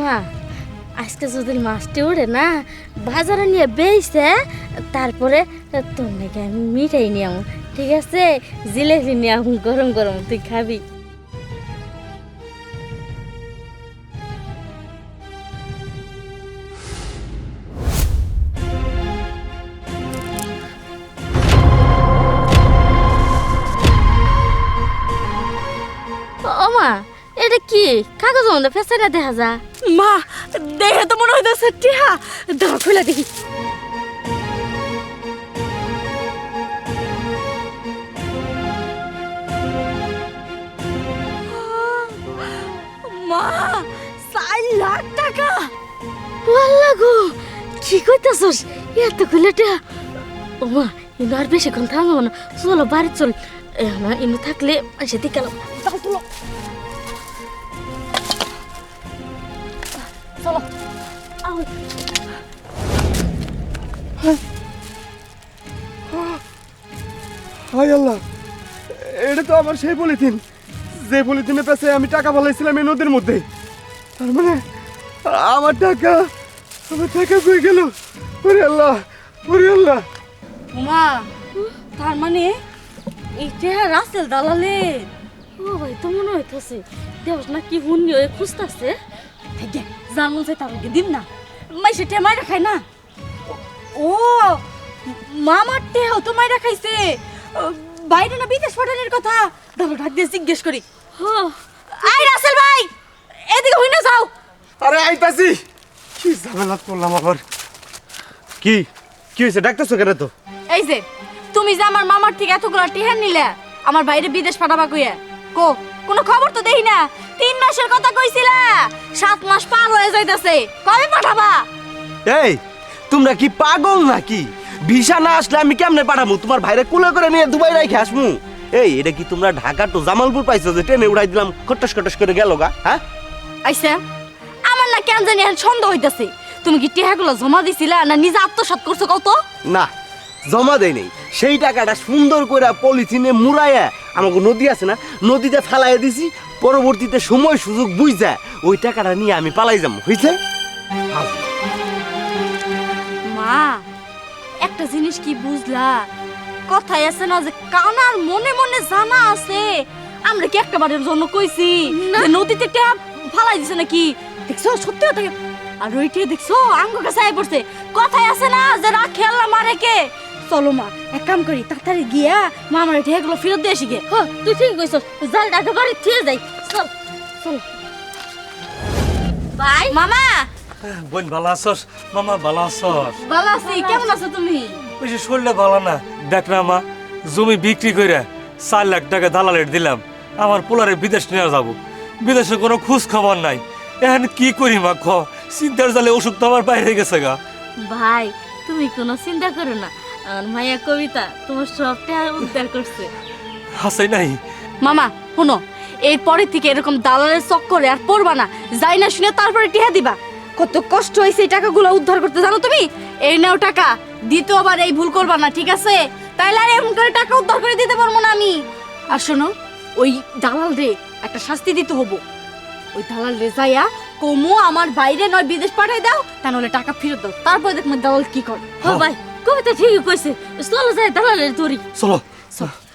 মা আজকে যদি মাছটি ওড়ে না বাজারে নিয়ে বেচে তারপরে তোর নাকি আমি মিঠাই নিয়ে আমু, ঠিক আছে? জিলেবি নিয়ে আমু গরম গরম, তুই খাবি। ও মা, এটা কি কাগজ মধ্যে ফেসাটা দেখা যা? মা দেখে তো মনে হইতেছে টিহা, দাও খুলে দেখি। মা 4 লাখ টাকা! আল্লাহ গো, কি কইতাছস? এত খুলেটা? ও মা, ইনো আর বেশিক্ষণ থাকবো না, চলো বাড়ি চল। না ইনো থাকলে সেদিকে গেলাম। দাও তুলো, চলো। হায় আল্লাহ, এটা তো আমার সেই পলিথিন, যে পলিথিনে পেছে আমি টাকা ফেলাইছিলাম এই নদীর মধ্যে। তার মানে আমার টাকা কই গেল? ওরে আল্লাহ, ওরে আল্লাহ। মা তার মানে এইটা রাসেল দালালে। ও ভাই, তো মনে হইতাছে দেওস না কি হুন্নি হয়ে খুঁজতাছে। জানুন চাই তারকে দিন না, মাইসে টে মাইরা খায় না। ও মামার টেহাও তো মাইরা খাইছে। বাইরে না বিদেশ পাঠানোর কথা, দাদা ডাক দিয়ে জিজ্ঞেস করি। আই রাসেল ভাই, এদিকে হই না যাও। আরে আইতাছি। কি ঝামেলা করলাম আবার। কি কি হয়েছে? ডাকতেছো কেন? তো এই যে তুমি যে আমার মামার থেকে এতগুলো টেহা নিলে আমার বাইরে বিদেশ পাঠাবা কইয়া, কোনো খবর তো দেই না। 3 মাসের কথা কইছিলা, 7 মাস পার হয়ে যাইতাছে, কবে পাঠাবা? এই তোমরা কি পাগল নাকি? ভিসা না আসলে আমি কেমনে পাঠাবো? তোমার ভাইরে কুলে করে নিয়ে দুবাই রাখে আসমু? এই এটা কি তোমরা ঢাকা টু জামালপুর পাইছো যে ট্রেনে উড়াই দিলাম খট্টস খট্টস করে গেল গা? হ্যাঁ আইসা আমার না কেন জানি এখন সন্দেহ হইতাছে, তুমি কি টেহাগুলো জমা দিছিলা না নিজে আত্মসাৎ করছো কত? না, জমা দেয় নেই। সেই টাকাটা সুন্দর করে পলিথিনে মুড়াইয়া আমাকে নদী আছে না, নদীতে ফেলাইয়া দিছি। পরবর্তীতে সময় সুযোগ বুঝা ওই টাকাটা নিয়ে আমি পালাই যাবো, হয়েছে? মা একটা জিনিস কি বুঝলা, কথাই আছে না যে কানার মনে মনে জানা আছে। আমরা কি একটাবারের জন্য কইছি যে নদীতে টেহা ফালাই দিছে নাকি? দেখছো সত্যি কথা। আর ওইটা দেখছো আঙ্গ কাছে আই পড়ছে। কথাই আছে না যে রাখে আল্লাহ মারে কে। চলো মা, এক কাম করি, তাড়াতাড়ি গিয়া মামার টেহাগুলো ফেরত দিয়ে আসি গে। তুই ঠিক কইছস, জাল ডাকে বাড়ি থিয়ে যাই। চল চল ভাই মামা। বোন ভালো আছস? মামা ভালো আছস? ভালো আছি, কেমন আছো তুমি? ওই যে শরীরটা ভালো না, দেখ না মা, জমি বিক্রি করে 4 লাখ টাকা দালালের দিলাম। আমার পোলারে বিদেশ নিয়ে যাবো, বিদেশে কোনো খোঁজ খবর নাই। এখন কি করি মা, খ চিন্তার জালে ওষুধ তো আমার বাইরে গেছে গা। ভাই, তুমি কোনো চিন্তা করো না, আমার মায়া কবিতা তোমার সবটা উদ্ধার করছে। হাসাই নাই মামা শোনো, এর পরের থেকে এরকম দালালের চক্করে আর পড়বা না। যাই না শুনে তারপরে টিহা দিবা। কত কষ্ট হয়েছে এই টাকাগুলো উদ্ধার করতে, জানো তুমি? এই নাও টাকা, দ্বিতীয়বার এই ভুল করবা না, ঠিক আছে? তাইলে আর এমন করে টাকা উদ্ধার করে দিতে পারবো না আমি। আর শোনো, ওই দালাল রে একটা শাস্তি দিতে হবো। ওই দালাল রে যাইয়া কমু আমার বাইরে নয় বিদেশ পাঠাই দাও, তা নাহলে টাকা ফেরত দাও। তারপরে দেখবো দালাল কি করে। ও ভাই, কবিতা ঠিকই কইছে, চলো যাই দালালের ধরি। চলো। চল।